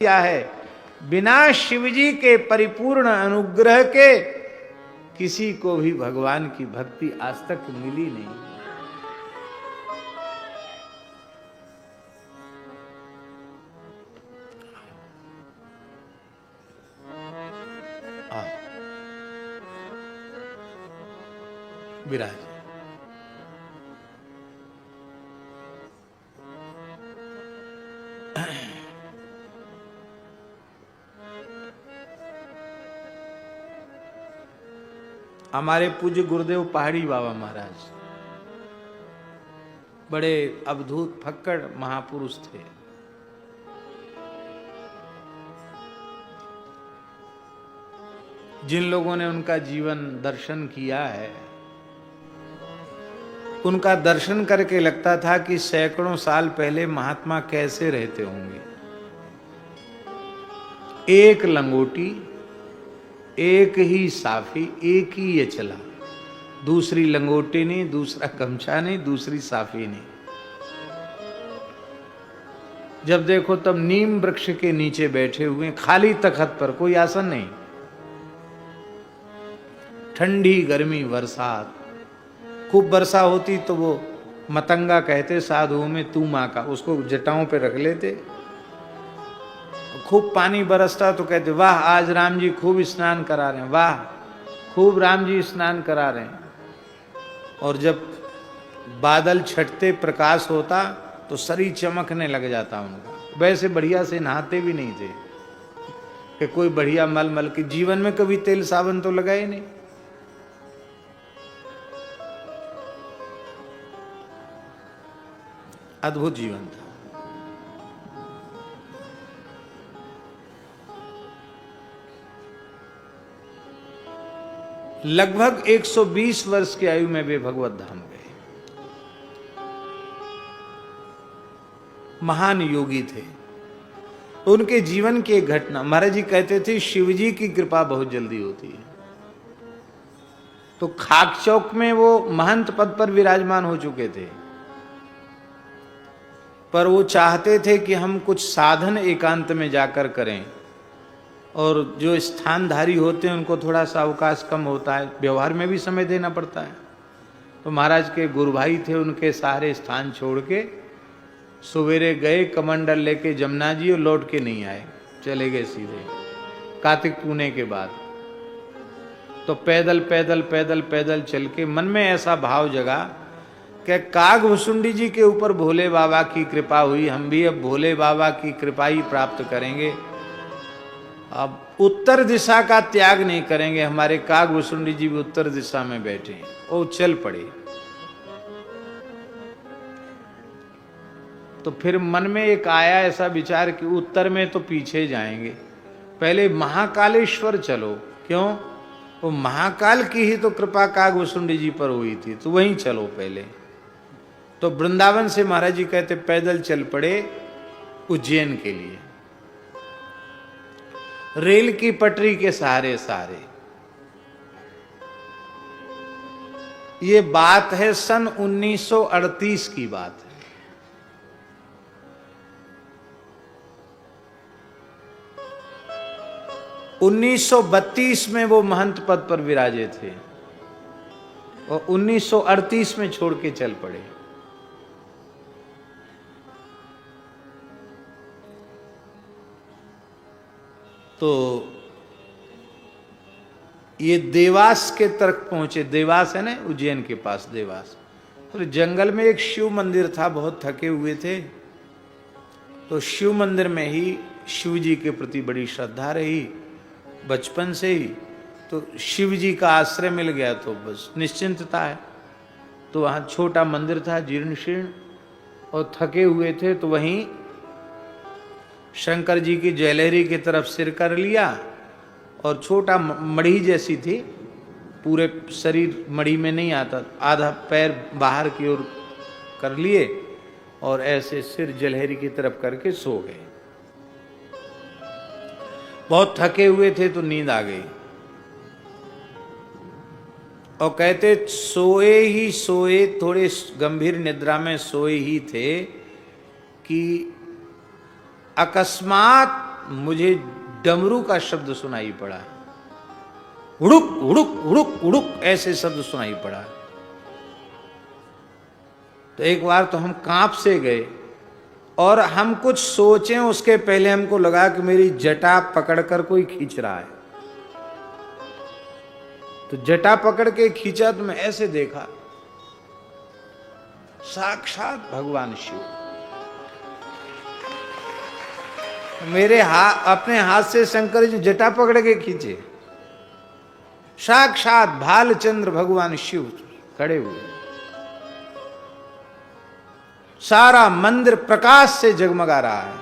किया है, बिना शिवजी के परिपूर्ण अनुग्रह के किसी को भी भगवान की भक्ति आज तक मिली नहीं। विराज हमारे पूज्य गुरुदेव पहाड़ी बाबा महाराज बड़े अद्भुत फक्कड़ महापुरुष थे। जिन लोगों ने उनका जीवन दर्शन किया है, उनका दर्शन करके लगता था कि सैकड़ों साल पहले महात्मा कैसे रहते होंगे। एक लंगोटी, एक ही साफी, एक ही ये चला, दूसरी लंगोटी नहीं, दूसरा गमछा नहीं, दूसरी साफी नहीं। जब देखो तब नीम वृक्ष के नीचे बैठे हुए, खाली तखत पर, कोई आसन नहीं। ठंडी गर्मी बरसात, खूब वर्षा होती तो वो मतंगा कहते साधुओं में, तू माँ का, उसको जटाओं पे रख लेते। खूब पानी बरसता तो कहते वाह आज राम जी खूब स्नान करा रहे हैं, वाह खूब राम जी स्नान करा रहे हैं। और जब बादल छटते प्रकाश होता तो शरीर चमकने लग जाता उनका। वैसे बढ़िया से नहाते भी नहीं थे कि कोई बढ़िया मल मल के, जीवन में कभी तेल साबुन तो लगा ही नहीं। अद्भुत जीवन था। लगभग 120 वर्ष की आयु में वे भगवत धाम गए। महान योगी थे। उनके जीवन की एक घटना, महाराज जी कहते थे शिवजी की कृपा बहुत जल्दी होती है। तो खाक चौक में वो महंत पद पर विराजमान हो चुके थे, पर वो चाहते थे कि हम कुछ साधन एकांत में जाकर करें, और जो स्थानधारी होते हैं उनको थोड़ा सा अवकाश कम होता है, व्यवहार में भी समय देना पड़ता है। तो महाराज के गुरु भाई थे, उनके सारे स्थान छोड़ के सवेरे गए कमंडल लेके जमुना जी, और लौट के नहीं आए, चले गए सीधे कार्तिक पूर्णे के बाद। तो पैदल पैदल पैदल पैदल चल के मन में ऐसा भाव जगा कि कागभुसुंडी जी के ऊपर भोले बाबा की कृपा हुई, हम भी अब भोले बाबा की कृपा ही प्राप्त करेंगे, अब उत्तर दिशा का त्याग नहीं करेंगे। हमारे कागभुसुंडी जी भी उत्तर दिशा में बैठे हैं। वो चल पड़े। तो फिर मन में एक आया ऐसा विचार कि उत्तर में तो पीछे जाएंगे, पहले महाकालेश्वर चलो। क्यों? वो महाकाल की ही तो कृपा कागभुसुंडी जी पर हुई थी, तो वहीं चलो पहले। तो वृंदावन से महाराज जी कहते पैदल चल पड़े उज्जैन के लिए, रेल की पटरी के सहारे सहारे। ये बात है सन 1938 की बात है। उन्नीस 1932 में वो महंत पद पर विराजे थे, और 1938 में छोड़ के चल पड़े। तो ये देवास के तरफ पहुंचे। देवास है ना उज्जैन के पास, देवास। तो जंगल में एक शिव मंदिर था, बहुत थके हुए थे। तो शिव मंदिर में ही शिव जी के प्रति बड़ी श्रद्धा रही बचपन से ही। तो शिव जी का आश्रय मिल गया तो बस निश्चिंतता है। तो वहाँ छोटा मंदिर था, जीर्ण शीर्ण, और थके हुए थे, तो वहीं शंकर जी की जयलहरी की तरफ सिर कर लिया, और छोटा मढ़ी जैसी थी, पूरे शरीर मढ़ी में नहीं आता, आधा पैर बाहर की ओर कर लिए, और ऐसे सिर जलहरी की तरफ करके सो गए। बहुत थके हुए थे तो नींद आ गई, और कहते सोए ही सोए, थोड़े गंभीर निद्रा में सोए ही थे कि अकस्मात मुझे डमरू का शब्द सुनाई पड़ा, उड़ुक उड़ुक उड़ुक उड़ुक ऐसे शब्द सुनाई पड़ा। तो एक बार तो हम कांप से गए, और हम कुछ सोचें उसके पहले हमको लगा कि मेरी जटा पकड़कर कोई खींच रहा है। तो जटा पकड़ के खींचा तो मैं ऐसे देखा, साक्षात भगवान शिव मेरे अपने हाथ से शंकर जी जटा पकड़ के खींचे। साक्षात भालचंद्र भगवान शिव खड़े हुए, सारा मंदिर प्रकाश से जगमगा रहा है।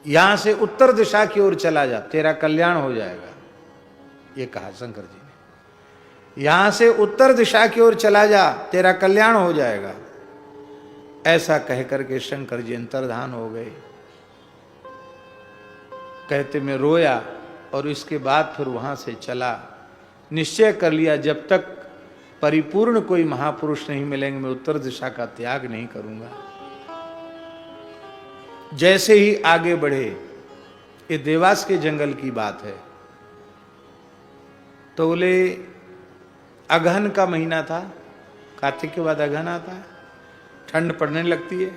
यहां से उत्तर दिशा की ओर चला जा, तेरा कल्याण हो जाएगा, ये कहा शंकर जी ने। यहां से उत्तर दिशा की ओर चला जा, तेरा कल्याण हो जाएगा। ऐसा कह करके शंकर जी अंतर्धान हो गए। कहते मैं रोया, और इसके बाद फिर वहां से चला। निश्चय कर लिया जब तक परिपूर्ण कोई महापुरुष नहीं मिलेंगे मैं उत्तर दिशा का त्याग नहीं करूंगा। जैसे ही आगे बढ़े, ये देवास के जंगल की बात है, तो बोले अगहन का महीना था, कार्तिक के बाद अगहन आता है, ठंड पड़ने लगती है।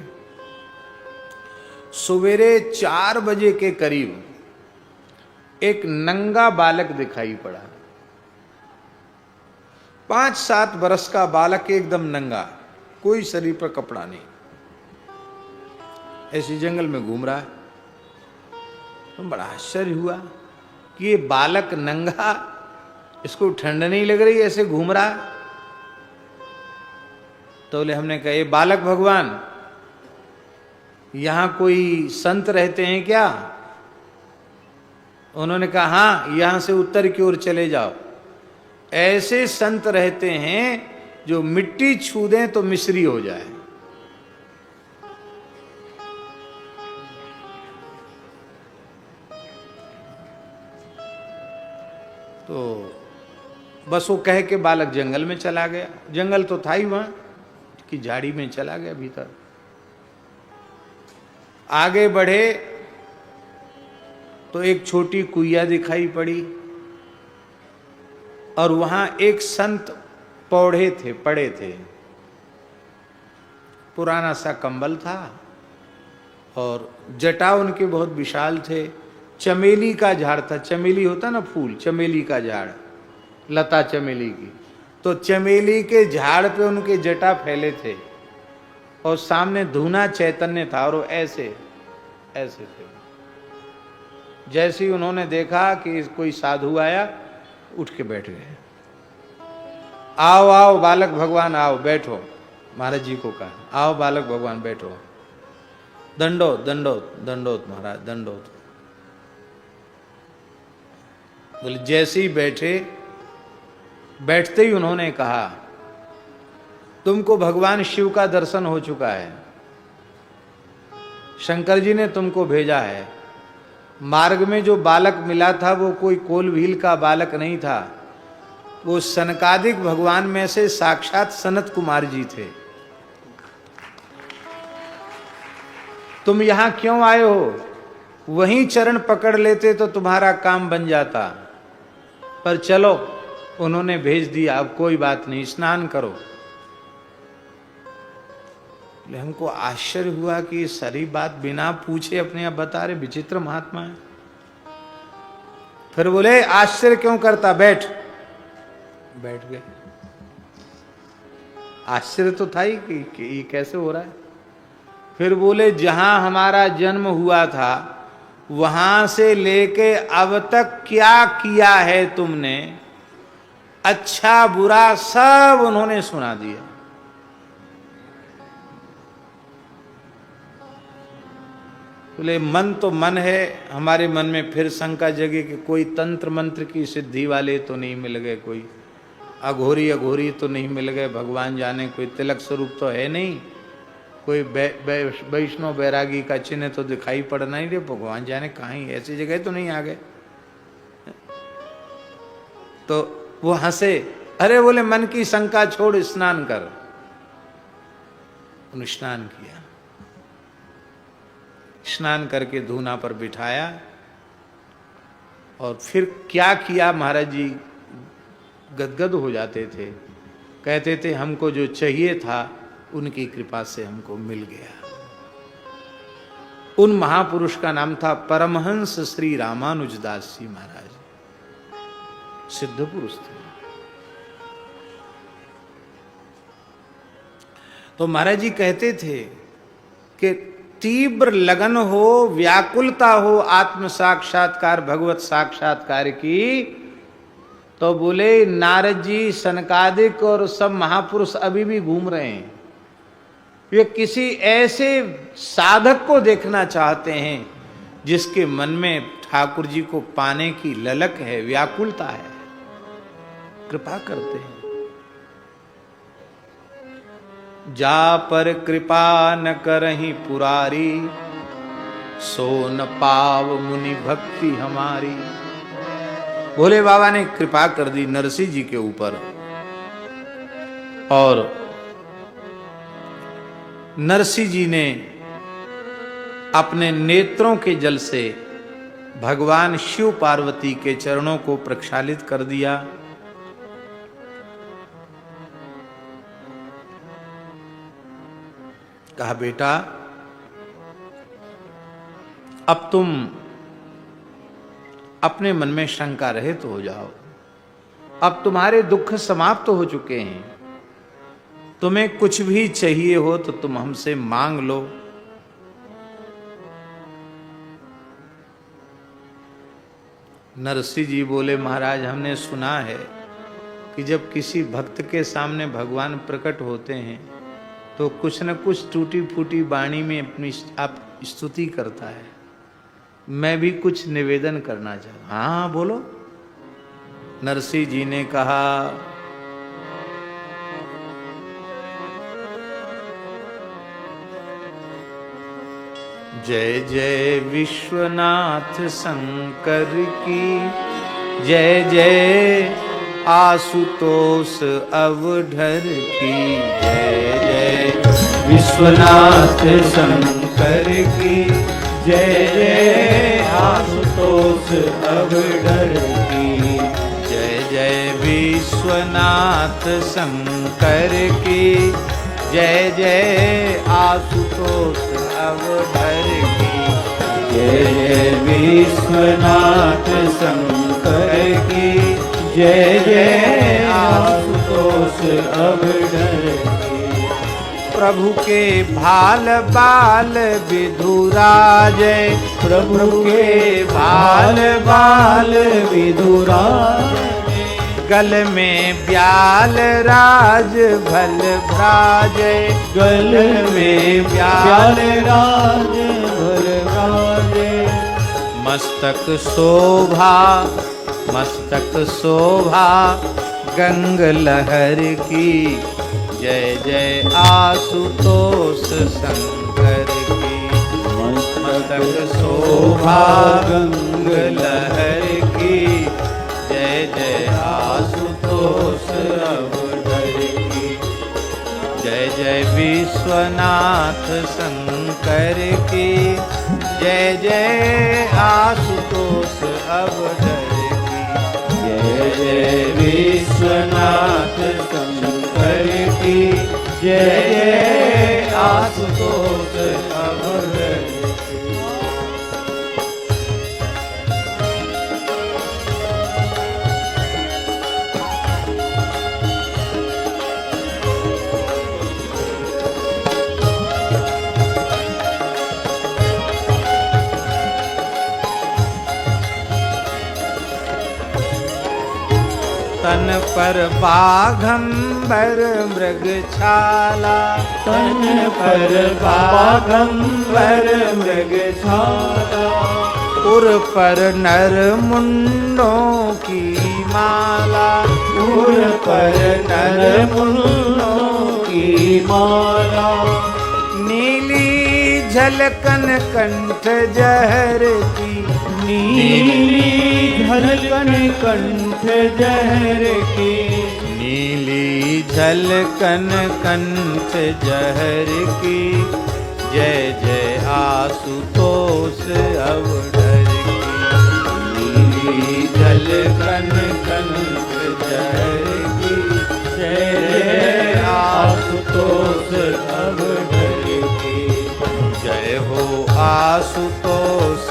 सवेरे 4 बजे के करीब एक नंगा बालक दिखाई पड़ा। 5-7 बरस का बालक, एकदम नंगा, कोई शरीर पर कपड़ा नहीं, ऐसे जंगल में घूम रहा है। तो बड़ा आश्चर्य हुआ कि ये बालक नंगा, इसको ठंड नहीं लग रही, ऐसे घूम रहा है। तो बोले, हमने कहा ये बालक भगवान, यहां कोई संत रहते हैं क्या? उन्होंने कहा हाँ, यहां से उत्तर की ओर चले जाओ, ऐसे संत रहते हैं जो मिट्टी छू दें तो मिश्री हो जाए। तो बस वो कह के बालक जंगल में चला गया। जंगल तो था ही वहां कि झाड़ी में चला गया भीतर। आगे बढ़े तो एक छोटी कुइया दिखाई पड़ी, और वहां एक संत पौड़े थे, पड़े थे। पुराना सा कंबल था, और जटा उनके बहुत विशाल थे। चमेली का झाड़ था, चमेली होता ना फूल, चमेली का झाड़, लता चमेली की। तो चमेली के झाड़ पे उनके जटा फैले थे, और सामने धूना चैतन्य था, और वो ऐसे ऐसे थे। जैसे ही उन्होंने देखा कि कोई साधु आया, उठ के बैठ गए। आओ आओ बालक भगवान, आओ बैठो। महाराज जी को कहा, आओ बालक भगवान बैठो। दंडोत दंडोत दंडोत महाराज दंडोत। बोले जैसे ही बैठे, बैठते ही उन्होंने कहा, तुमको भगवान शिव का दर्शन हो चुका है, शंकर जी ने तुमको भेजा है। मार्ग में जो बालक मिला था वो कोई कोलभील का बालक नहीं था, वो सनकादिक भगवान में से साक्षात सनत कुमार जी थे। तुम यहां क्यों आए हो? वहीं चरण पकड़ लेते तो तुम्हारा काम बन जाता, पर चलो उन्होंने भेज दिया, अब कोई बात नहीं, स्नान करो। हमको आश्चर्य हुआ कि ये सारी बात बिना पूछे अपने आप बता रहे, विचित्र महात्मा है। फिर बोले आश्चर्य क्यों करता, बैठ। बैठ गए। आश्चर्य तो था ही कि ये कैसे हो रहा है। फिर बोले जहां हमारा जन्म हुआ था वहां से लेके अब तक क्या किया है तुमने, अच्छा बुरा सब उन्होंने सुना दिया। बोले मन तो मन है, हमारे मन में फिर शंका जगे कि कोई तंत्र मंत्र की सिद्धि वाले तो नहीं मिल गए, कोई अघोरी अघोरी तो नहीं मिल गए, भगवान जाने कोई तिलक स्वरूप तो है नहीं, कोई वैष्णव बैरागी का चिन्ह तो दिखाई पड़ नहीं रहे, भगवान जाने कहीं ऐसी जगह तो नहीं आ गए। तो वो हंसे, अरे बोले मन की शंका छोड़, स्नान कर। उन्होंने स्नान किया, स्नान करके धूना पर बिठाया और फिर क्या किया, महाराज जी गदगद हो जाते थे, कहते थे हमको जो चाहिए था उनकी कृपा से हमको मिल गया। उन महापुरुष का नाम था परमहंस श्री रामानुजदास जी महाराज, सिद्ध पुरुष थे। तो महाराज जी कहते थे कि तीव्र लगन हो, व्याकुलता हो आत्म साक्षात्कार भगवत साक्षात्कार की, तो बोले नारद जी, सनकादिक और सब महापुरुष अभी भी घूम रहे हैं। वे किसी ऐसे साधक को देखना चाहते हैं जिसके मन में ठाकुर जी को पाने की ललक है, व्याकुलता है, कृपा करते हैं। जा पर कृपा न करहि पुरारी, सो न पाव मुनि भक्ति हमारी। भोले बाबा ने कृपा कर दी नरसिंह जी के ऊपर, और नरसिंह जी ने अपने नेत्रों के जल से भगवान शिव पार्वती के चरणों को प्रक्षालित कर दिया। कहा बेटा अब तुम अपने मन में शंका रहित हो जाओ, अब तुम्हारे दुख समाप्त हो चुके हैं, तुम्हें कुछ भी चाहिए हो तो तुम हमसे मांग लो। नरसिंह जी बोले महाराज हमने सुना है कि जब किसी भक्त के सामने भगवान प्रकट होते हैं तो कुछ न कुछ टूटी फूटी वाणी में अपनी आप स्तुति करता है, मैं भी कुछ निवेदन करना चाहता। हाँ बोलो। नरसिंह जी ने कहा जय जय विश्वनाथ शंकर की, जय जय आशुतोष अवधर की, जय जय विश्वनाथ शंकर की, जय जय आशुतोष अवधर की, जय जय विश्वनाथ शंकर की, जय जय आशुतोष अवधर की, जय जय विश्वनाथ शंकर की, जय जय आशुतोष अवधर की। प्रभु के भाल बाल विधुराजय, प्रभु के भाल बाल विधुराजय, गल में ब्याल राज भल भ्राजय, गल में ब्याल राज भल भ्राजय, मस्तक शोभा मस्तक शोभा गंग लहर की, जय जय आशुतोष शंकर की, मस्तक शोभा गंग लहर की, जय जय आशुतोष अवधर की, जय जय विश्वनाथ शंकर की, जय जय आशुतोष अवधर की, जय जय विश्वनाथ शंकर की, जय जय आशुतोष अवधर की। तन पर बाघंबर मृग छाला, तन पर बाघंबर मृग छाला, उर पर नर मुंडों की माला, उर पर नर मुंडों की माला, नीली झलकन कंठ जहर की, नीली झलकन कंठ जहर की, नीली झलकन कंठ जहर की, जय जय आशुतोष अवधर की। नीली झलकन कंठ जहर की, जय जय आशुतोष अवधर की। जय हो आशुतोष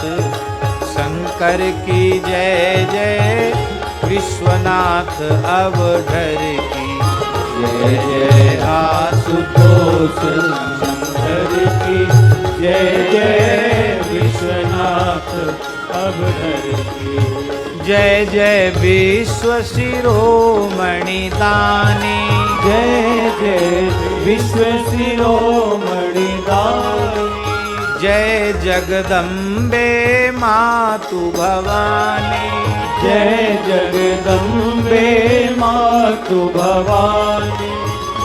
शंकर की, जय जय विश्वनाथ अवधर की। जय जय आशुतोष शंकर की, जय जय विश्वनाथ अवधर की। जय जय विश्व शिरोमणि दानी, जय जय विश्व शिरोमणि दानी। जय जगदम्बे मातु भवानी, जय जगदम्बे मातु भवानी।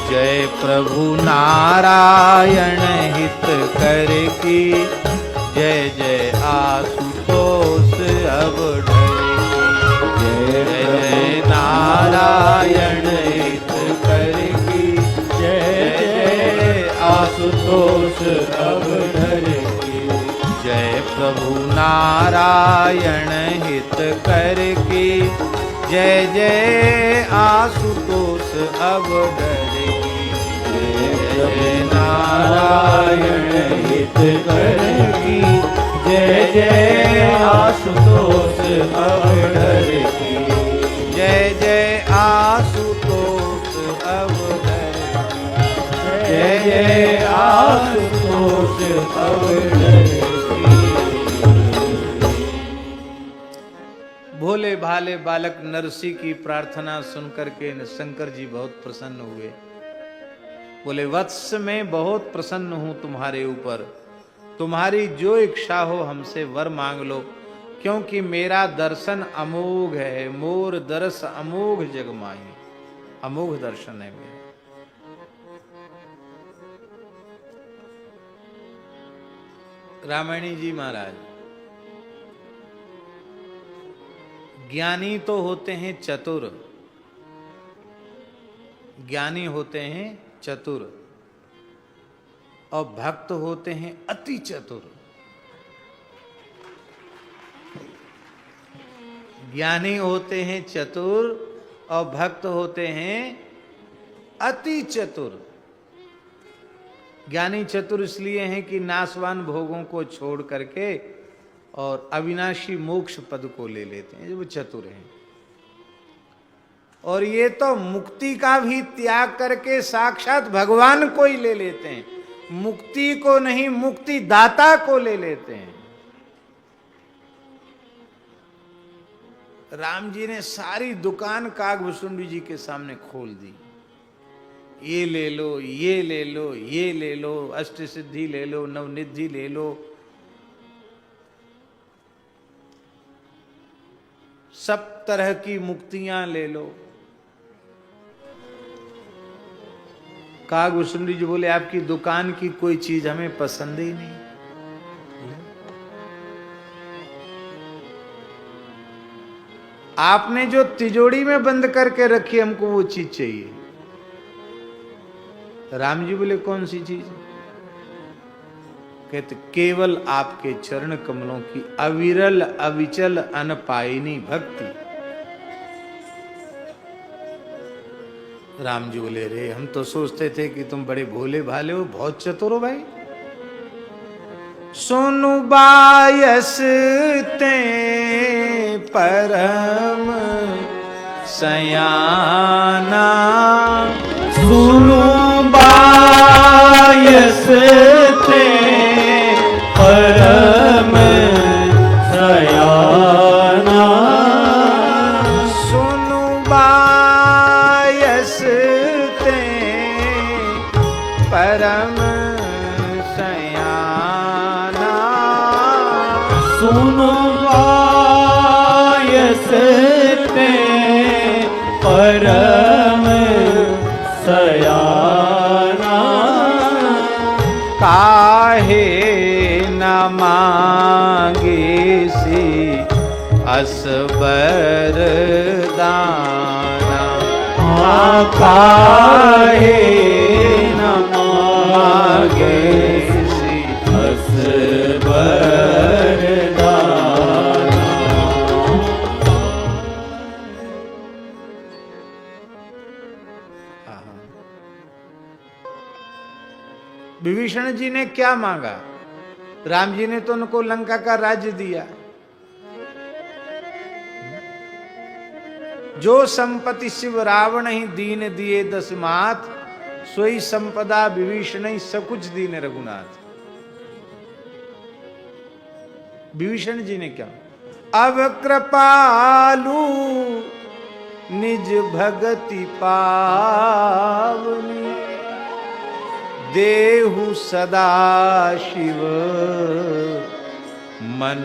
जय प्रभु नारायण हित कर की, जय जय आशुतोष अवधर की। जय जय नारायण हित कर की, जय जय आशुतोष अवधर की। जय प्रभु नारायण हित कर की, जय जय आशुतोष अवधर की। जय जय नारायण हित कर की, जय जय आशुतोष अवधर की। जय जय आशुतोष अवधर की, जय जय आशुतोष अवधर की। भोले भाले बालक नरसी की प्रार्थना सुनकर के शंकर जी बहुत प्रसन्न हुए। बोले वत्स मैं बहुत प्रसन्न हूं तुम्हारे ऊपर, तुम्हारी जो इच्छा हो हमसे वर मांग लो, क्योंकि मेरा दर्शन अमोघ है। मोर दर्श अमोघ जग माही, अमोघ दर्शन है मेरा। रामायणी जी महाराज, ज्ञानी तो होते हैं चतुर, ज्ञानी होते हैं चतुर, और भक्त होते हैं अति चतुर। ज्ञानी होते हैं चतुर और भक्त होते हैं अति चतुर। ज्ञानी चतुर इसलिए हैं कि नाशवान भोगों को छोड़ करके और अविनाशी मोक्ष पद को ले लेते हैं, जो वो चतुर हैं। और ये तो मुक्ति का भी त्याग करके साक्षात भगवान को ही ले लेते हैं, मुक्ति को नहीं मुक्ति दाता को ले लेते हैं। राम जी ने सारी दुकान कागभूषुंडी जी के सामने खोल दी। ये ले लो, ये ले लो, ये ले लो, अष्ट सिद्धि ले लो, नवनिधि ले लो, सब तरह की मुक्तियां ले लो। कागभूषुंडी जी बोले आपकी दुकान की कोई चीज हमें पसंद ही नहीं। आपने जो तिजोरी में बंद करके रखी हमको वो चीज चाहिए। राम जी बोले कौन सी चीज? कहते केवल आपके चरण कमलों की अविरल अविचल अनपायिनी भक्ति। राम जी बोले रे हम तो सोचते थे कि तुम बड़े भोले भाले हो, बहुत चतुर हो भाई। सोनू बायस ते परम सयाना, सुनो बायस ते परम सयाना। सुनु बायस ते परम सयाना। सुनो बायस ते परम सयाना। काहे न मांगे सी असबर दाना। काहे न मागे हस बरदाना। विभीषण जी ने क्या मांगा? राम जी ने तो उनको लंका का राज्य दिया। जो संपत्ति शिव रावण ही दीन दिए दस मात, सोई संपदा विभीषण ही सब कुछ दीन रघुनाथ। विभीषण जी ने क्या? अब कृपालु निज भगति पावनी, देहु सदा शिव मन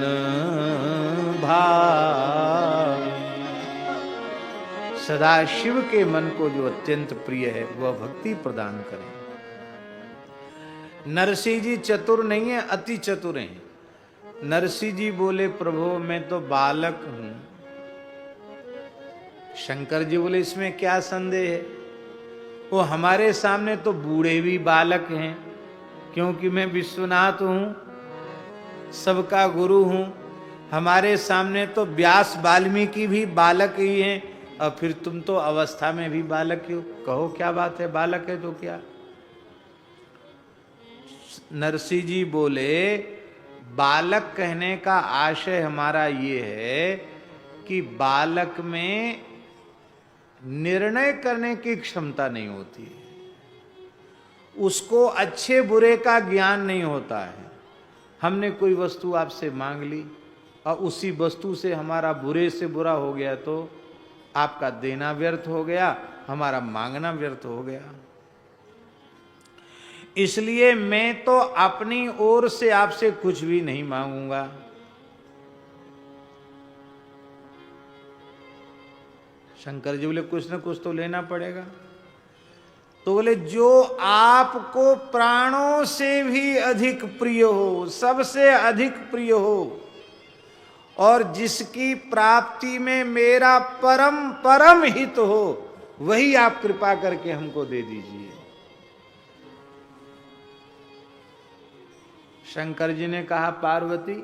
भाव। सदा शिव के मन को जो अत्यंत प्रिय है वह भक्ति प्रदान करें। नरसिंह जी चतुर नहीं है, अति चतुर हैं। नरसिंह जी बोले प्रभु मैं तो बालक हूं। शंकर जी बोले इसमें क्या संदेह है? वो हमारे सामने तो बूढ़े भी बालक हैं, क्योंकि मैं विश्वनाथ हूं, सबका गुरु हूं। हमारे सामने तो व्यास वाल्मीकि भी बालक ही हैं, और फिर तुम तो अवस्था में भी बालक हो। कहो क्या बात है, बालक है तो क्या? नरसिंह जी बोले बालक कहने का आशय हमारा ये है कि बालक में निर्णय करने की क्षमता नहीं होती है, उसको अच्छे बुरे का ज्ञान नहीं होता है। हमने कोई वस्तु आपसे मांग ली और उसी वस्तु से हमारा बुरे से बुरा हो गया तो आपका देना व्यर्थ हो गया, हमारा मांगना व्यर्थ हो गया। इसलिए मैं तो अपनी ओर से आपसे कुछ भी नहीं मांगूंगा। शंकर जी बोले कुछ न कुछ तो लेना पड़ेगा। तो बोले जो आपको प्राणों से भी अधिक प्रिय हो, सबसे अधिक प्रिय हो, और जिसकी प्राप्ति में मेरा परम परम हित हो, वही आप कृपा करके हमको दे दीजिए। शंकर जी ने कहा पार्वती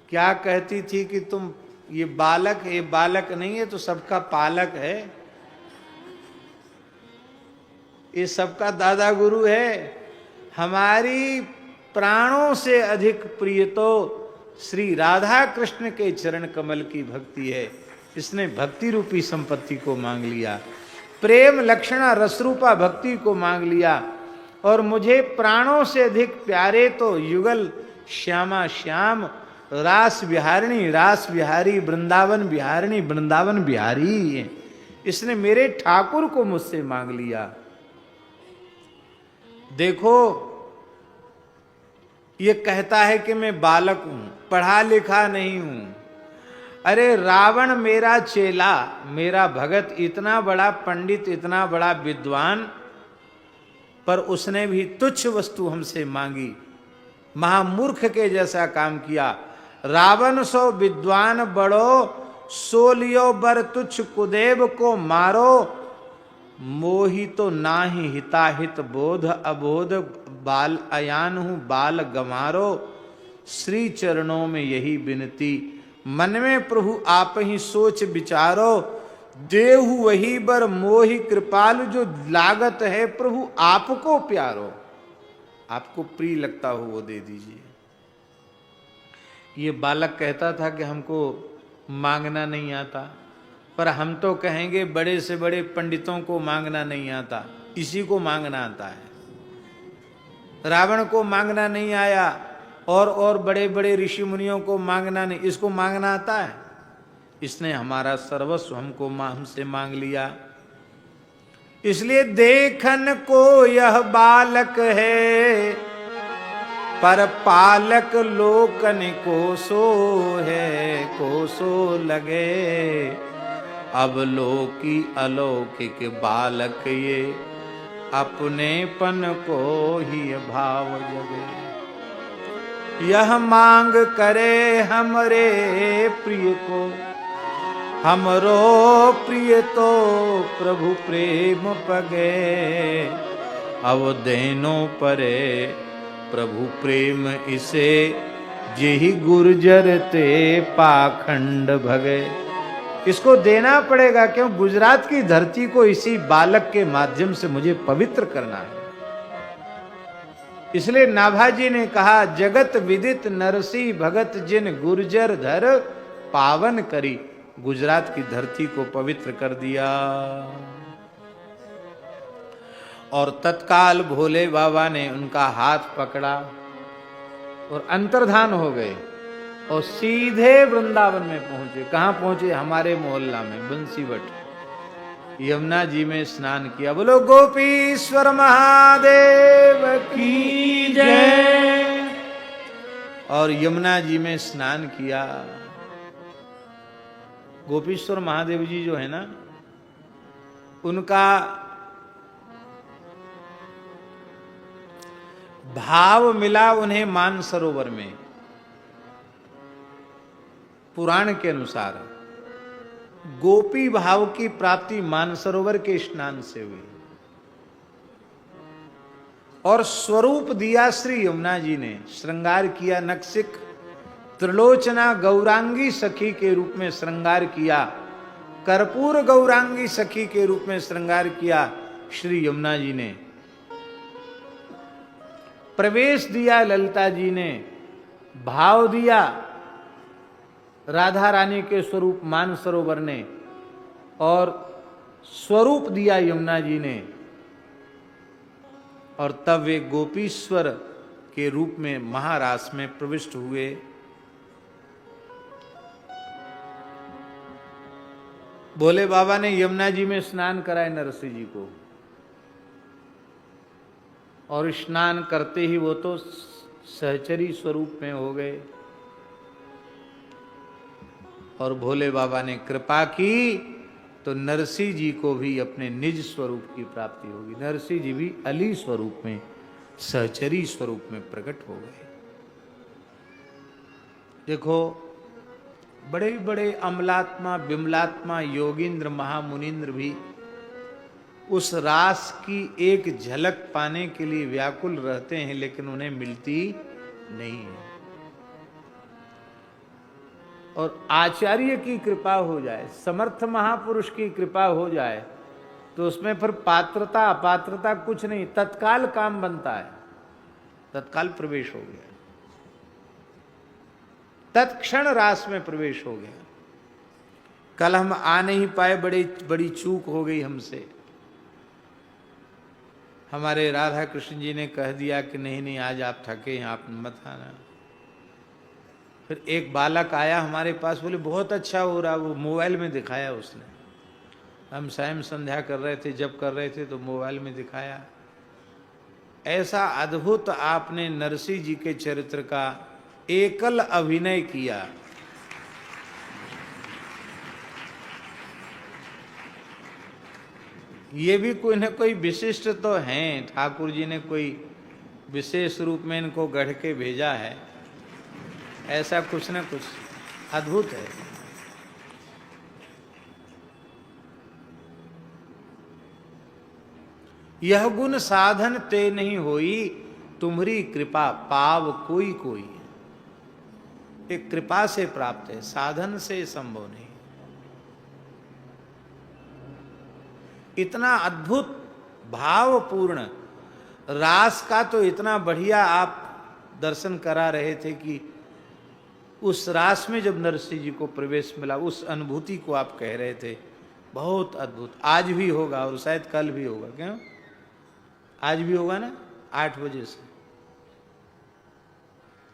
क्या कहती थी कि तुम ये बालक नहीं है तो सबका पालक है, ये सबका दादा गुरु है। हमारी प्राणों से अधिक प्रिय तो श्री राधा कृष्ण के चरण कमल की भक्ति है। इसने भक्ति रूपी संपत्ति को मांग लिया, प्रेम लक्षणा रसरूपा भक्ति को मांग लिया, और मुझे प्राणों से अधिक प्यारे तो युगल श्यामा श्याम, रास विहारिणी रास विहारी, वृंदावन विहारिणी वृंदावन विहारी, इसने मेरे ठाकुर को मुझसे मांग लिया। देखो ये कहता है कि मैं बालक हूं, पढ़ा लिखा नहीं हूं। अरे रावण मेरा चेला, मेरा भगत, इतना बड़ा पंडित, इतना बड़ा विद्वान, पर उसने भी तुच्छ वस्तु हमसे मांगी, महामूर्ख के जैसा काम किया। रावण सो विद्वान बड़ो, सो लियो बर तुच्छ कुदेव को मारो, मोहि तो नाही हिताहित बोध, अबोध बाल अयान हूं बाल गमारो। श्री चरणों में यही विनती, मन में प्रभु आप ही सोच विचारो, देहु वही बर मोहि कृपालु, जो लागत है प्रभु आपको प्यारो, आपको प्रिय लगता हो वो दे दीजिए। ये बालक कहता था कि हमको मांगना नहीं आता, पर हम तो कहेंगे बड़े से बड़े पंडितों को मांगना नहीं आता, इसी को मांगना आता है। रावण को मांगना नहीं आया, और बड़े बड़े ऋषि मुनियों को मांगना नहीं, इसको मांगना आता है। इसने हमारा सर्वस्व हमसे मांग लिया। इसलिए देखन को यह बालक है, पर पालक लोकन को सो है, को सो लगे। अब लोकी अलौकिक बालक ये, अपनेपन को ही भाव जगे। यह मांग करे हमरे प्रिय को, हमरो प्रिय तो प्रभु प्रेम पगे, अवदेनो परे प्रभु प्रेम इसे, जेहि गुर्जर ते पाखंड भगे। इसको देना पड़ेगा, क्यों? गुजरात की धरती को इसी बालक के माध्यम से मुझे पवित्र करना है। इसलिए नाभाजी ने कहा, जगत विदित नरसी भगत जिन गुर्जर धर पावन करी। गुजरात की धरती को पवित्र कर दिया। और तत्काल भोले बाबा ने उनका हाथ पकड़ा और अंतर्धान हो गए और सीधे वृंदावन में पहुंचे। कहां पहुंचे? हमारे मोहल्ला में बंसीवट यमुना जी में स्नान किया। बोलो गोपीश्वर महादेव की जय। और यमुना जी में स्नान किया। गोपीश्वर महादेव जी जो है ना, उनका भाव मिला उन्हें मानसरोवर में। पुराण के अनुसार गोपी भाव की प्राप्ति मानसरोवर के स्नान से हुई। और स्वरूप दिया श्री यमुना जी ने, श्रृंगार किया। नक्सिक त्रिलोचना गौरांगी सखी के रूप में श्रृंगार किया। कर्पूर गौरांगी सखी के रूप में श्रृंगार किया श्री यमुना जी ने। प्रवेश दिया ललिता जी ने, भाव दिया राधा रानी के स्वरूप मानसरोवर ने, और स्वरूप दिया यमुना जी ने। और तब वे गोपीश्वर के रूप में महारास में प्रविष्ट हुए। भोले बाबा ने यमुना जी में स्नान कराए नरसिंह जी को, और स्नान करते ही वो तो सहचरी स्वरूप में हो गए। और भोले बाबा ने कृपा की तो नरसिंह जी को भी अपने निज स्वरूप की प्राप्ति होगी। नरसिंह जी भी अली स्वरूप में, सहचरी स्वरूप में प्रकट हो गए। देखो, बड़े बड़े अमलात्मा, बिमलात्मा, योगींद्र, महामुनिंद्र भी उस रास की एक झलक पाने के लिए व्याकुल रहते हैं, लेकिन उन्हें मिलती नहीं है। और आचार्य की कृपा हो जाए, समर्थ महापुरुष की कृपा हो जाए, तो उसमें फिर पात्रता अपात्रता कुछ नहीं, तत्काल काम बनता है। तत्काल प्रवेश हो गया, तत्क्षण रास में प्रवेश हो गया। कल हम आ नहीं पाए, बड़ी चूक हो गई हमसे। हमारे राधा कृष्ण जी ने कह दिया कि नहीं आज आप थके हैं, आप मत आना। फिर एक बालक आया हमारे पास, बोले बहुत अच्छा हो रहा। वो मोबाइल में दिखाया उसने। हम सायं संध्या कर रहे थे, जब कर रहे थे तो मोबाइल में दिखाया। ऐसा अद्भुत आपने नरसिंह जी के चरित्र का एकल अभिनय किया। ये भी कोई न कोई विशिष्ट तो हैं, ठाकुर जी ने कोई विशेष रूप में इनको गढ़ के भेजा है। ऐसा कुछ न कुछ अद्भुत है। यह गुण साधन ते नहीं होई, तुम्हारी कृपा पाव कोई कोई। एक कृपा से प्राप्त है, साधन से संभव नहीं। इतना अद्भुत भावपूर्ण रास का तो इतना बढ़िया आप दर्शन करा रहे थे कि उस रास में जब नरसिंह जी को प्रवेश मिला, उस अनुभूति को आप कह रहे थे, बहुत अद्भुत। आज भी होगा और शायद कल भी होगा। क्यों? आज भी होगा ना 8 बजे से।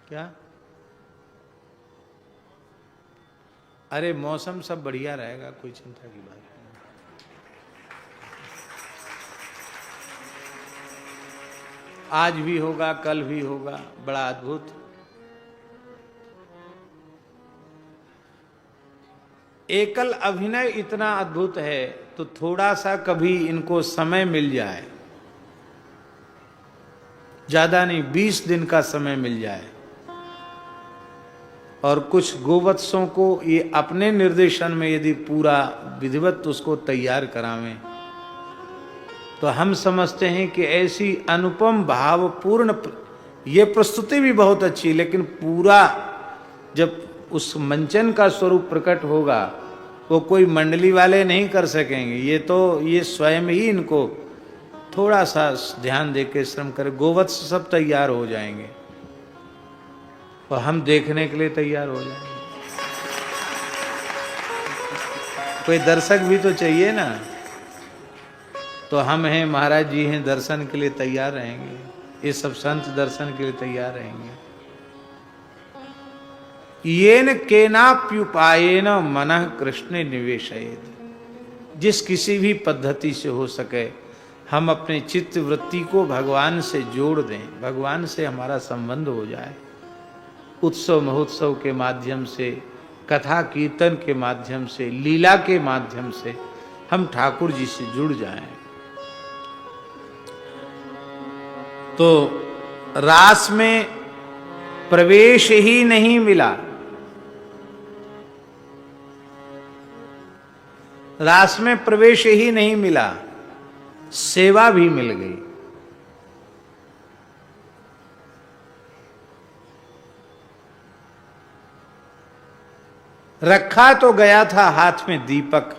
क्या? अरे मौसम सब बढ़िया रहेगा, कोई चिंता की बात नहीं। आज भी होगा, कल भी होगा, बड़ा अद्भुत। एकल अभिनय इतना अद्भुत है, तो थोड़ा सा कभी इनको समय मिल जाए, ज्यादा नहीं 20 दिन का समय मिल जाए, और कुछ गोवत्सों को ये अपने निर्देशन में यदि पूरा विधिवत उसको तैयार करावें तो हम समझते हैं कि ऐसी अनुपम भावपूर्ण ये प्रस्तुति भी बहुत अच्छी, लेकिन पूरा जब उस मंचन का स्वरूप प्रकट होगा वो कोई मंडली वाले नहीं कर सकेंगे। ये स्वयं ही इनको थोड़ा सा ध्यान देके श्रम करें। गोवत्स सब तैयार हो जाएंगे और हम देखने के लिए तैयार हो जाएंगे। कोई दर्शक भी तो चाहिए ना। तो हम हैं, महाराज जी हैं, दर्शन के लिए तैयार रहेंगे। ये सब संत दर्शन के लिए तैयार रहेंगे। येन केनाप्युपायेन मनः कृष्णे निवेशयेत्, जिस किसी भी पद्धति से हो सके हम अपने चित्त वृत्ति को भगवान से जोड़ दें, भगवान से हमारा संबंध हो जाए। उत्सव महोत्सव के माध्यम से, कथा कीर्तन के माध्यम से, लीला के माध्यम से हम ठाकुर जी से जुड़ जाएं। तो रास में प्रवेश ही नहीं मिला, रास में प्रवेश ही नहीं मिला, सेवा भी मिल गई। रखा तो गया था हाथ में दीपक,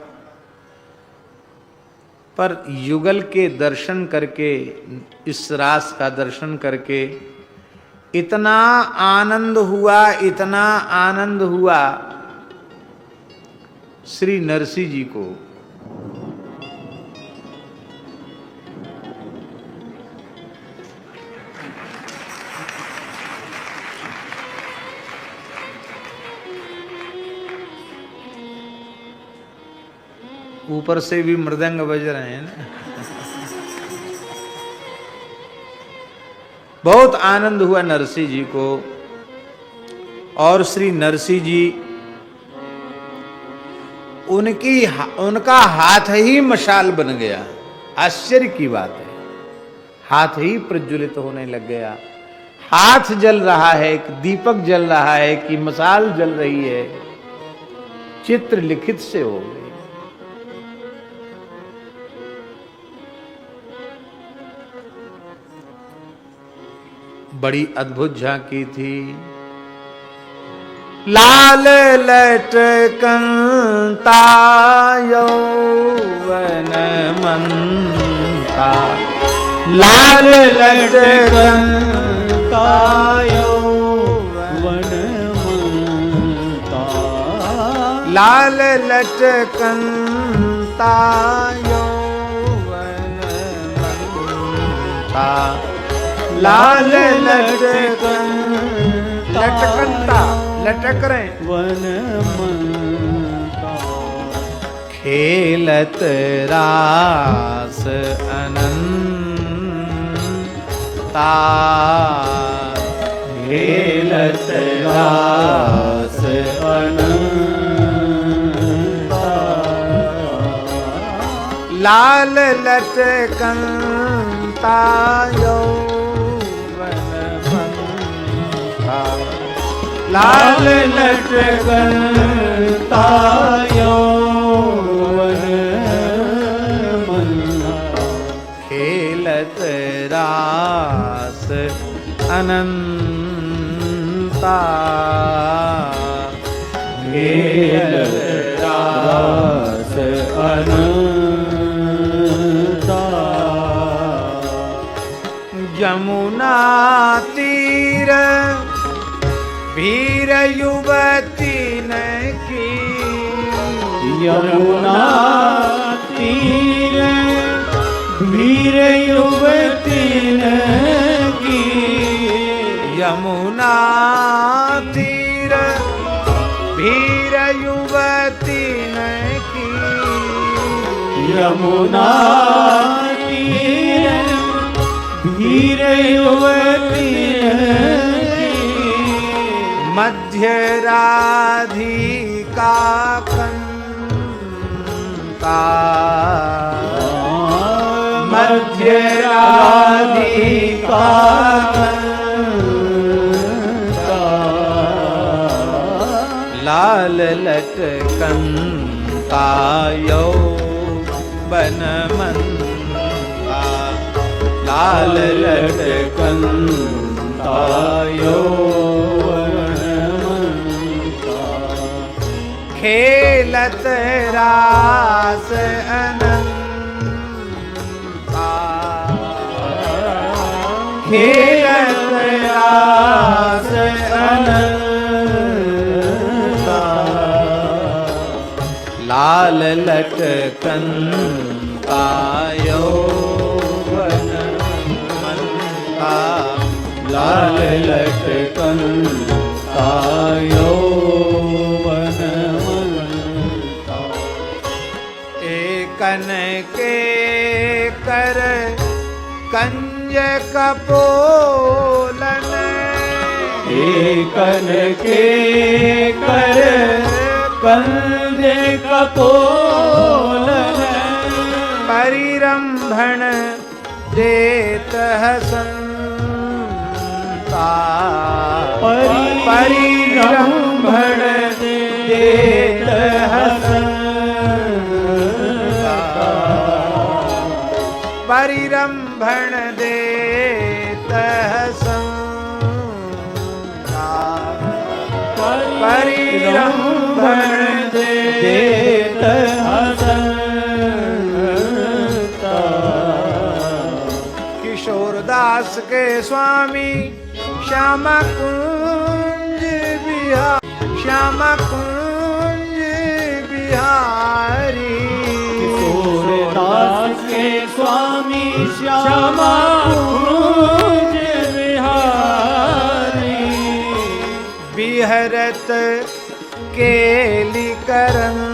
पर युगल के दर्शन करके, इस रास का दर्शन करके इतना आनंद हुआ, इतना आनंद हुआ श्री नरसिंह जी को। ऊपर से भी मृदंग बज रहे हैं ना। बहुत आनंद हुआ नरसिंह जी को। और श्री नरसिंह जी, उनका हाथ ही मशाल बन गया। आश्चर्य की बात है, हाथ ही प्रज्वलित होने लग गया। हाथ जल रहा है, एक दीपक जल रहा है कि मशाल जल रही है, चित्र लिखित से हो गई। बड़ी अद्भुत झांकी थी। लाल लटकंता यौवन मंता, लाल लटकंता यौवन मंता, लाल लटकंता यौवन मंता, लाल लटकंता, लटक रहे वन मंता, खेलत रास अनंता, खेलत रास अनंता, लाल लटकंता यौवन मंता, लाल लटकंता यौवन मंता, खेलत रास अनंता, खेलत रास अनंता, यमुना तीर वीर युवती ने की, यमुना तीर वीर युवती ने की, यमुना तीर वीर युवती ने की, यमुना तीर वीर युवती ने मध्य राधिका कंता, मध्य राधिका कंता, लाल लटकंता यौवन मंता, लाल लटकंता यौवन मंता, खेलत रास अनंता, खेलत रास अनंता, लाल लटकंता यौवन मंता, लाल लटकंता यौवन मंता, एकन के कर कंज कपोलन, एकन के कर कंज कपोलन, परिरंभण देत हसंता, परिरंभण देत हसंता, परिरंभण देत हसंता, परिरंभण देत हसंता। किशोरदास के स्वामी श्यामा कुंज बिहार, श्यामा कुंज बिहारी, किशोरदास के स्वामी श्यामा कुंज बिहारी, बिहरत केली करंता,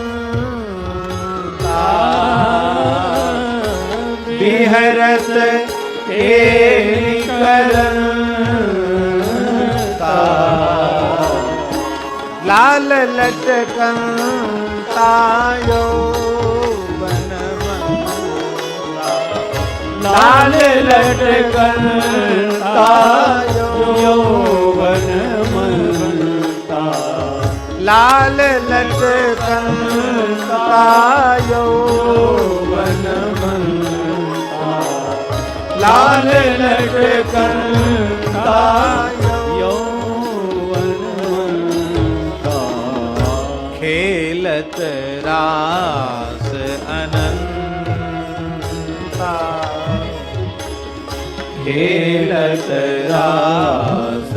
बिहरत केली करंता, लाल लटकंता यौवन मंता, लाल लटकंता यौवन मंता, लाल लटकंता यौवन मंता, लाल लटकंता यौवन मंता, खेलत रास अनंता, खेलत रास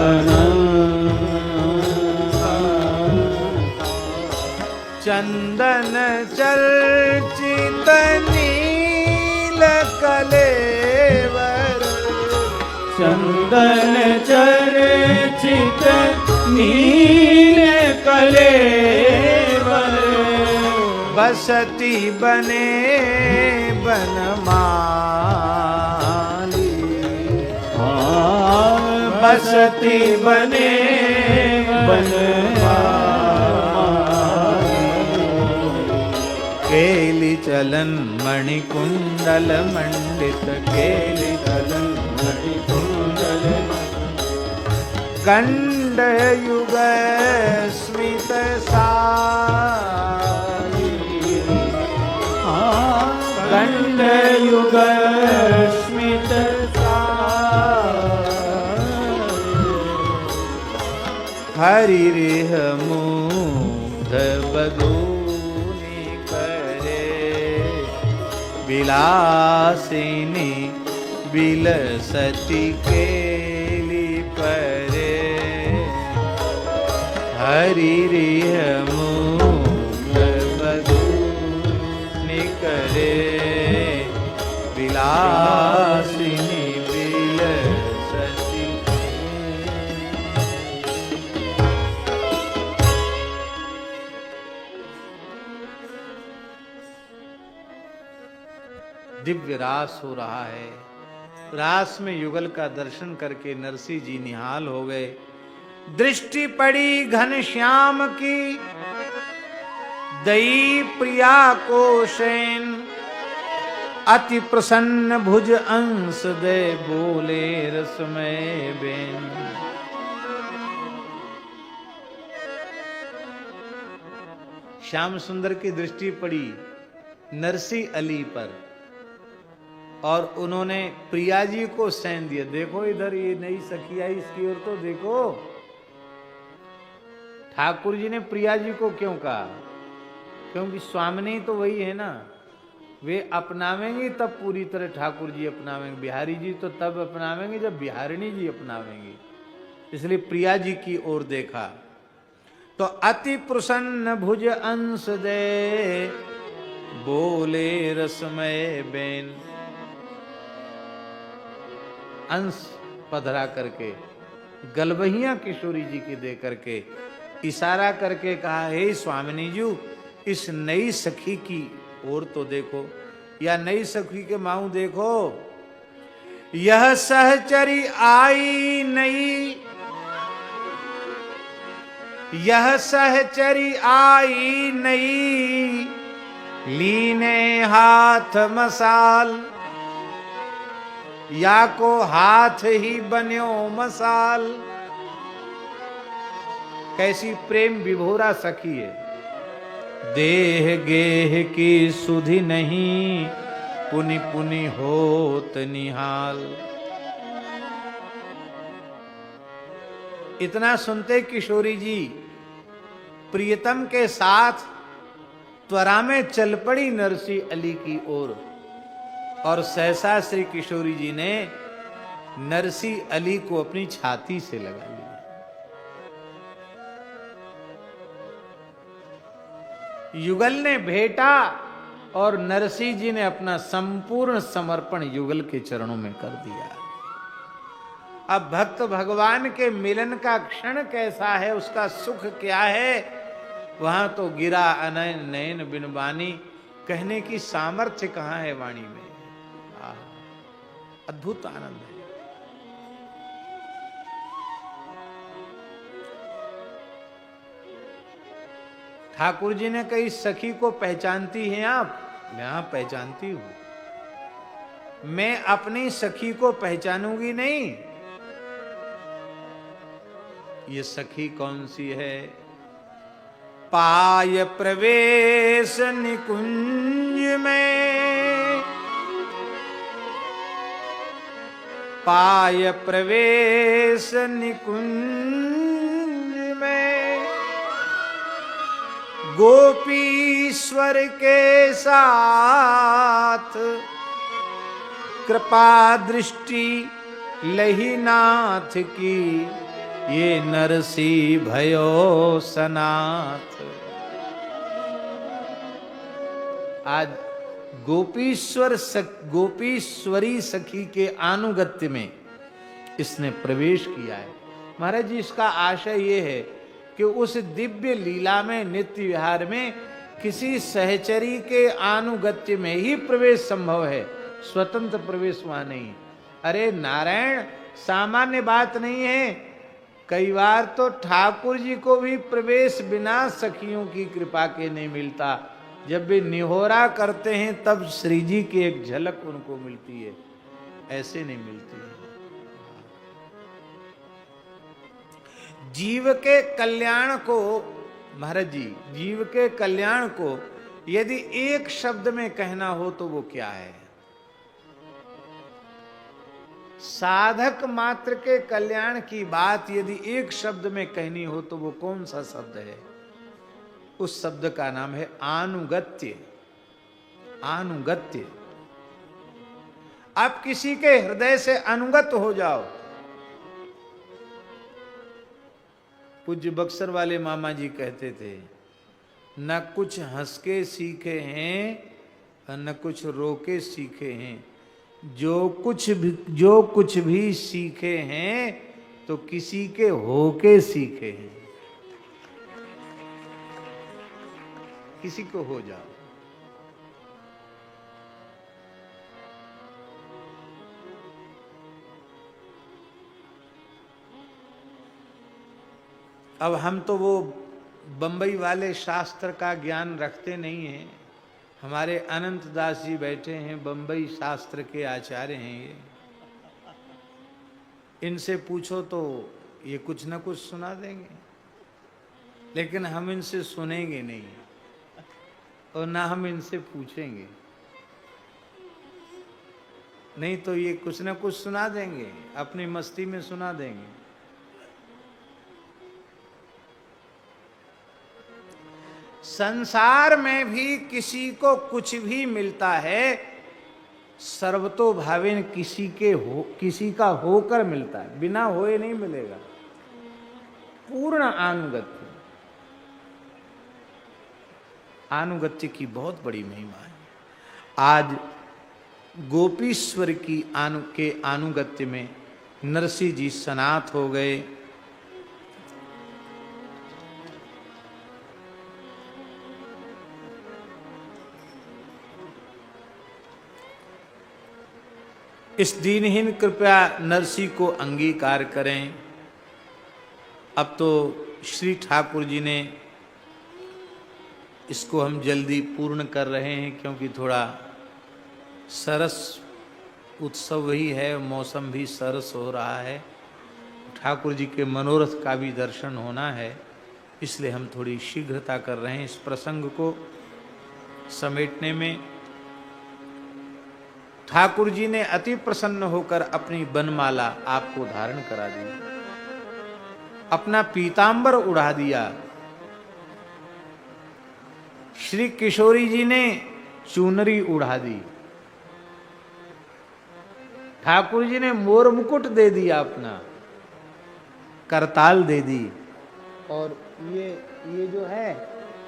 अनंता, चंदन चर्चित नील कलेवर, चंदन चर्चित नील कलेवर, बसती बने बनमाली, बसती बने बनमाली, केली चलन मणिकुंडल मंडित, केली चलन मणिकुंडल गंड युग स्मित सारी, गंड युग स्मित हरि रेह मुग्ध बदूनी करे, विलासिनी विलसती केली परे, हरि रेह मुग्ध बदूनी करे, विलासिनी विलसती। दिव्य रास हो रहा है। रास में युगल का दर्शन करके नरसिंह जी निहाल हो गए। दृष्टि पड़ी घनश्याम की, दई प्रिया को शैन, अति प्रसन्न भुज अंश दे बोले रसमय बेन। श्याम सुंदर की दृष्टि पड़ी नरसी अली पर और उन्होंने प्रिया जी को सैन दिया। देखो इधर ये नई सखी आई, इसकी ओर तो देखो। ठाकुर जी ने प्रिया जी को क्यों कहा? क्योंकि स्वामिनी तो वही है ना, वे अपनावेंगी तब पूरी तरह ठाकुर जी अपनावेंगे। बिहारी जी तो तब अपनावेंगे जब बिहारिणी जी अपनावेंगी, इसलिए प्रिया जी की ओर देखा तो अति प्रसन्न भुज अंश दे बोले रसमय बेन। अंश पधरा करके गलबहिया किशोरी जी की दे करके इशारा करके कहा, हे स्वामिनी जी, इस नई सखी की ओर तो देखो, या नई सखी के माऊ देखो। यह सहचरी आई नई, यह सहचरी आई नई, लीने हाथ मसाल, या को हाथ ही बन्यो मसाल। कैसी प्रेम विभोरा सखी है। देह गेह की सुधि नहीं, पुनि पुनि होत निहाल। इतना सुनते किशोरी जी प्रियतम के साथ त्वरा में चल पड़ी नरसी अली की ओर, और सहसा श्री किशोरी जी ने नरसी अली को अपनी छाती से लगा लिया। युगल ने भेटा और नरसी जी ने अपना संपूर्ण समर्पण युगल के चरणों में कर दिया। अब भक्त भगवान के मिलन का क्षण कैसा है, उसका सुख क्या है, वहां तो गिरा अनयन नयन बिन बानी, कहने की सामर्थ्य कहां है वाणी में। अद्भुत आनंद है। ठाकुर जी ने कही, सखी को पहचानती हैं आप? मैं पहचानती हूं। मैं अपनी सखी को पहचानूंगी नहीं? ये सखी कौन सी है? पाय प्रवेश निकुंज में, पाय प्रवेश निकुंज में, गोपीश्वर के साथ कृपा दृष्टि लहीनाथ की, ये नरसी भयो सनाथ। आज गोपीश्वरी सखी के आनुगत्य में इसने प्रवेश किया है। महाराज जी, इसका आशय ये है कि उस दिव्य लीला में, नित्य विहार में किसी सहचरी के आनुगत्य में ही प्रवेश संभव है, स्वतंत्र प्रवेश वहां नहीं। अरे नारायण, सामान्य बात नहीं है। कई बार तो ठाकुर जी को भी प्रवेश बिना सखियों की कृपा के नहीं मिलता। जब वे निहोरा करते हैं तब श्री जी की एक झलक उनको मिलती है, ऐसे नहीं मिलती है। जीव के कल्याण को, महाराज जी, जीव के कल्याण को यदि एक शब्द में कहना हो तो वो क्या है? साधक मात्र के कल्याण की बात यदि एक शब्द में कहनी हो तो वो कौन सा शब्द है? उस शब्द का नाम है आनुगत्य। आनुगत्य। आप किसी के हृदय से अनुगत हो जाओ। पूज्य बक्सर वाले मामा जी कहते थे, न कुछ हंस के सीखे हैं और न कुछ रो के सीखे हैं, जो कुछ भी सीखे हैं तो किसी के होके सीखे हैं। किसी को हो जाओ। अब हम तो वो बंबई वाले शास्त्र का ज्ञान रखते नहीं हैं। हमारे अनंत दास जी बैठे हैं, बंबई शास्त्र के आचार्य हैं ये। इनसे पूछो तो ये कुछ न कुछ सुना देंगे, लेकिन हम इनसे सुनेंगे नहीं। और ना हम इनसे पूछेंगे, नहीं तो ये कुछ ना कुछ सुना देंगे, अपनी मस्ती में सुना देंगे। संसार में भी किसी को कुछ भी मिलता है, सर्वतोभावेन किसी का होकर मिलता है, बिना होए नहीं मिलेगा। पूर्ण आनुगत्य, आनुगत्य की बहुत बड़ी महिमा है। आज गोपीश्वर की के आनुगत्य में नरसिंह जी सनात हो गए। इस दीनहीन कृपया नरसिंह को अंगीकार करें। अब तो श्री ठाकुर जी ने इसको हम जल्दी पूर्ण कर रहे हैं, क्योंकि थोड़ा सरस उत्सव ही है, मौसम भी सरस हो रहा है, ठाकुर जी के मनोरथ का भी दर्शन होना है, इसलिए हम थोड़ी शीघ्रता कर रहे हैं इस प्रसंग को समेटने में। ठाकुर जी ने अति प्रसन्न होकर अपनी बनमाला आपको धारण करा दी, अपना पीतांबर उड़ा दिया। श्री किशोरी जी ने चुनरी उड़ा दी, ठाकुर जी ने मोर मुकुट दे दिया, अपना करताल दे दी। और ये जो है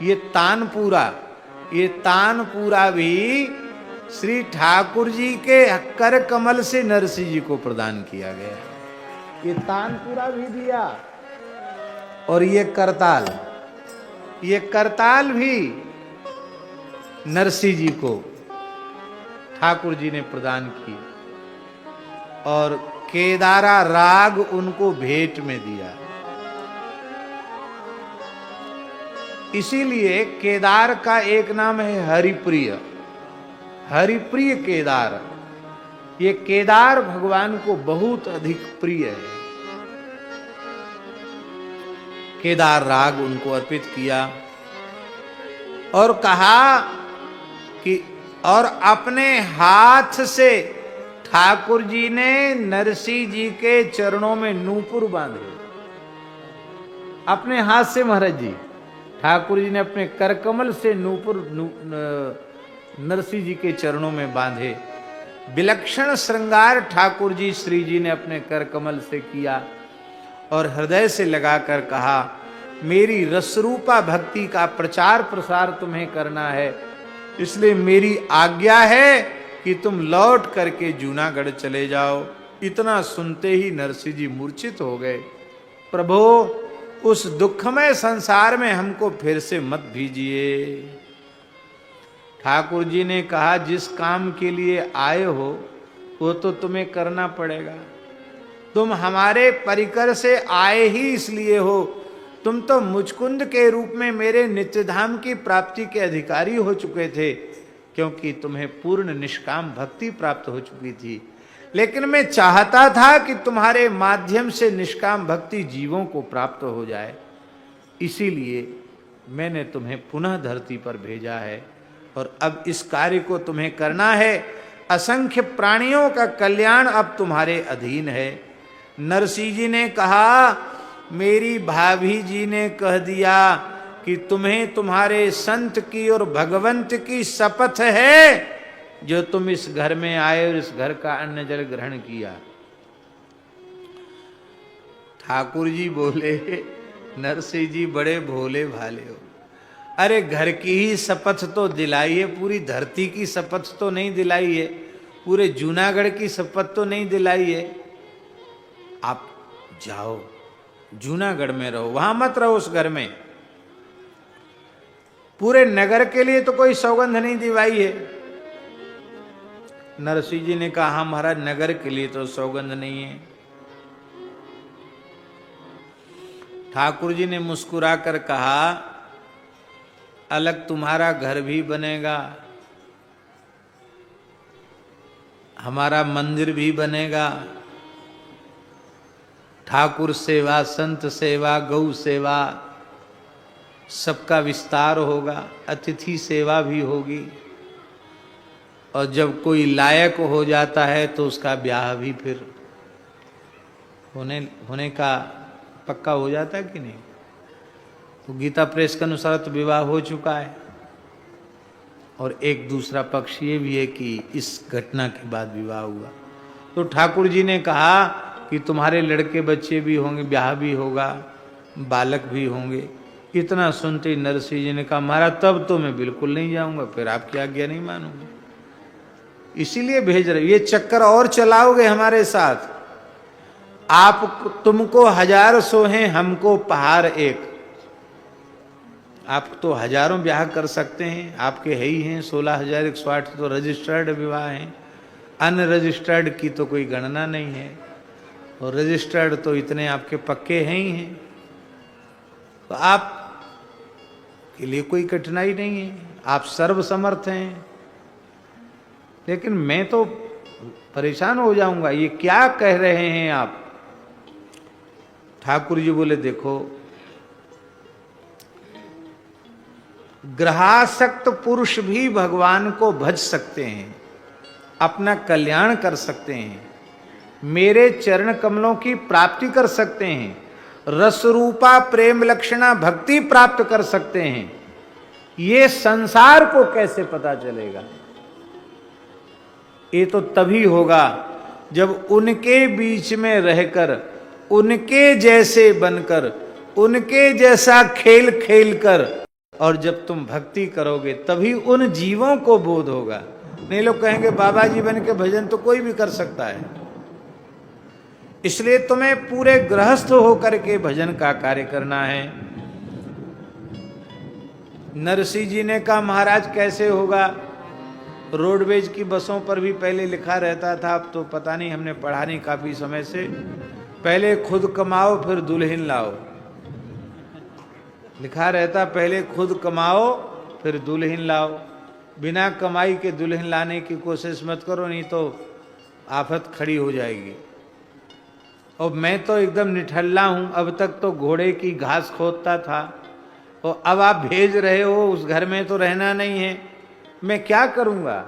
ये तानपूरा भी श्री ठाकुर जी के कर कमल से नरसिंह जी को प्रदान किया गया। ये तानपूरा भी दिया और ये करताल भी नरसिंह जी को ठाकुर जी ने प्रदान की, और केदारा राग उनको भेंट में दिया। इसीलिए केदार का एक नाम है हरिप्रिय, हरिप्रिय केदार। ये केदार भगवान को बहुत अधिक प्रिय है। केदार राग उनको अर्पित किया और कहा कि और अपने हाथ से ठाकुर जी ने नरसिंह जी के चरणों में नूपुर बांधे। अपने हाथ से महाराज जी ठाकुर जी ने अपने करकमल से नूपुर नरसिंह जी के चरणों में बांधे। विलक्षण श्रृंगार ठाकुर जी श्री जी ने अपने करकमल से किया और हृदय से लगाकर कहा, मेरी रसरूपा भक्ति का प्रचार प्रसार तुम्हें करना है, इसलिए मेरी आज्ञा है कि तुम लौट करके जूनागढ़ चले जाओ। इतना सुनते ही नरसिंह जी मूर्छित हो गए। प्रभो, उस दुखमय संसार में हमको फिर से मत भेजिए। ठाकुर जी ने कहा, जिस काम के लिए आए हो वो तो तुम्हें करना पड़ेगा। तुम हमारे परिकर से आए ही इसलिए हो, तुम तो मुचकुंद के रूप में मेरे नित्यधाम की प्राप्ति के अधिकारी हो चुके थे, क्योंकि तुम्हें पूर्ण निष्काम भक्ति प्राप्त हो चुकी थी। लेकिन मैं चाहता था कि तुम्हारे माध्यम से निष्काम भक्ति जीवों को प्राप्त हो जाए, इसीलिए मैंने तुम्हें पुनः धरती पर भेजा है और अब इस कार्य को तुम्हें करना है। असंख्य प्राणियों का कल्याण अब तुम्हारे अधीन है। नरसिंह जी ने कहा, मेरी भाभी जी ने कह दिया कि तुम्हें तुम्हारे संत की और भगवंत की शपथ है, जो तुम इस घर में आए और इस घर का अन्न जल ग्रहण किया। ठाकुर जी बोले, नरसिंह जी बड़े भोले भाले हो। अरे घर की ही शपथ तो दिलाई है, पूरी धरती की शपथ तो नहीं दिलाई है, पूरे जूनागढ़ की शपथ तो नहीं दिलाई है। आप जाओ जूनागढ़ में रहो, वहां मत रहो उस घर में। पूरे नगर के लिए तो कोई सौगंध नहीं दिवाई है। नरसिंह जी ने कहा, महाराज नगर के लिए तो सौगंध नहीं है। ठाकुर जी ने मुस्कुराकर कहा, अलग तुम्हारा घर भी बनेगा, हमारा मंदिर भी बनेगा, ठाकुर सेवा, संत सेवा, गौ सेवा, सबका विस्तार होगा, अतिथि सेवा भी होगी, और जब कोई लायक हो जाता है तो उसका ब्याह भी फिर होने का पक्का हो जाता है कि नहीं। तो गीता प्रेस के अनुसार तो विवाह हो चुका है। और एक दूसरा पक्ष ये भी है कि इस घटना के बाद विवाह हुआ। तो ठाकुर जी ने कहा कि तुम्हारे लड़के बच्चे भी होंगे, ब्याह भी होगा, बालक भी होंगे। इतना सुनते ही नरसिंह जी ने कहा महाराज तब तो मैं बिल्कुल नहीं जाऊंगा, फिर आपकी आज्ञा नहीं मानूंगा, इसीलिए भेज रहे। ये चक्कर और चलाओगे हमारे साथ, आप तुमको 1000 सोहे, हमको पहाड़ एक। आप तो हजारों ब्याह कर सकते हैं, आपके है ही हैं 16,108 तो रजिस्टर्ड विवाह हैं, अनरजिस्टर्ड की तो कोई गणना नहीं है, और रजिस्टर्ड तो इतने आपके पक्के हैं ही हैं। तो आप के लिए कोई कठिनाई नहीं है, आप सर्वसमर्थ हैं। लेकिन मैं तो परेशान हो जाऊंगा, ये क्या कह रहे हैं आप। ठाकुर जी बोले देखो, ग्रहासक्त पुरुष भी भगवान को भज सकते हैं, अपना कल्याण कर सकते हैं, मेरे चरण कमलों की प्राप्ति कर सकते हैं, रस रूपा प्रेम लक्षणा भक्ति प्राप्त कर सकते हैं। ये संसार को कैसे पता चलेगा। ये तो तभी होगा जब उनके बीच में रहकर, उनके जैसे बनकर, उनके जैसा खेल खेल कर, और जब तुम भक्ति करोगे तभी उन जीवों को बोध होगा। नहीं लोग कहेंगे बाबा जी बन के भजन तो कोई भी कर सकता है, इसलिए तुम्हें पूरे गृहस्थ होकर के भजन का कार्य करना है। नरसिंह जी ने कहा महाराज कैसे होगा। रोडवेज की बसों पर भी पहले लिखा रहता था, अब तो पता नहीं, हमने पढ़ा नहीं काफी समय से, पहले खुद कमाओ फिर दुल्हन लाओ। लिखा रहता पहले खुद कमाओ फिर दुल्हन लाओ। बिना कमाई के दुल्हन लाने की कोशिश मत करो, नहीं तो आफत खड़ी हो जाएगी। और मैं तो एकदम निठल्ला हूं, अब तक तो घोड़े की घास खोदता था, और अब आप भेज रहे हो, उस घर में तो रहना नहीं है, मैं क्या करूंगा।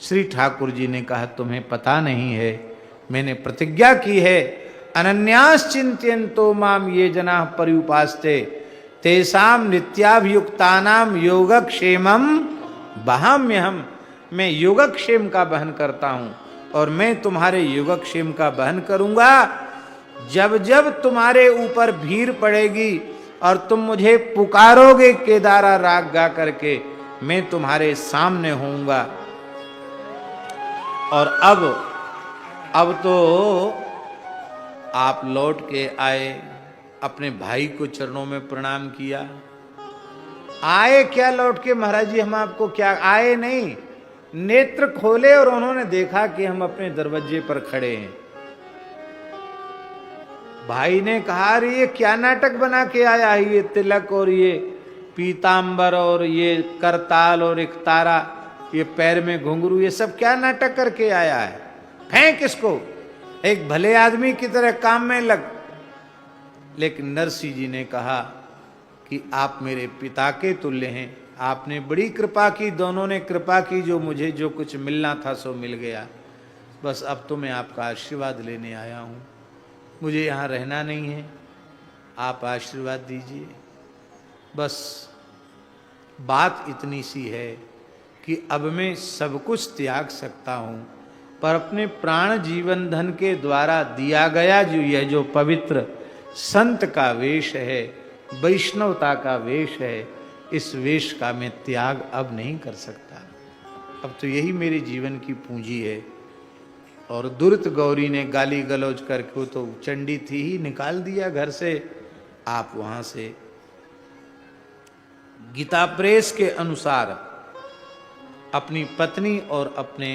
श्री ठाकुर जी ने कहा तुम्हें पता नहीं है, मैंने प्रतिज्ञा की है, अनन्यास चिंत्यन्तो माम ये जना पर्युपास्ते तेसाम नित्याभियुक्तानाम योगक्षेमम बहाम्यहम। मैं योगक्षेम का वहन करता हूं, और मैं तुम्हारे योगक्षेम का वहन करूंगा। जब जब तुम्हारे ऊपर भीड़ पड़ेगी और तुम मुझे पुकारोगे केदारा राग गा करके, मैं तुम्हारे सामने होऊंगा। और अब तो आप लौट के आए, अपने भाई को चरणों में प्रणाम किया। आए क्या लौट के महाराज जी, हम आपको क्या आए नहीं, नेत्र खोले और उन्होंने देखा कि हम अपने दरवाजे पर खड़े हैं। भाई ने कहा अरे ये क्या नाटक बना के आया है, ये तिलक और ये पीतांबर और ये करताल और एक तारा, ये पैर में घुंघरू, ये सब क्या नाटक करके आया है, फेंक इसको, एक भले आदमी की तरह काम में लग। लेकिन नरसिंह जी ने कहा कि आप मेरे पिता के तुल्य हैं, आपने बड़ी कृपा की, दोनों ने कृपा की, जो मुझे जो कुछ मिलना था सो मिल गया। बस अब तो मैं आपका आशीर्वाद लेने आया हूँ, मुझे यहाँ रहना नहीं है, आप आशीर्वाद दीजिए। बस बात इतनी सी है कि अब मैं सब कुछ त्याग सकता हूँ, पर अपने प्राण जीवन धन के द्वारा दिया गया जो पवित्र संत का वेश है, वैष्णवता का वेश है, इस वेश का मैं त्याग अब नहीं कर सकता। अब तो यही मेरे जीवन की पूंजी है। और दुर्त गौरी ने गाली गलौज करके, वो तो चंडी थी ही, निकाल दिया घर से। आप वहां से गीता प्रेस के अनुसार अपनी पत्नी और अपने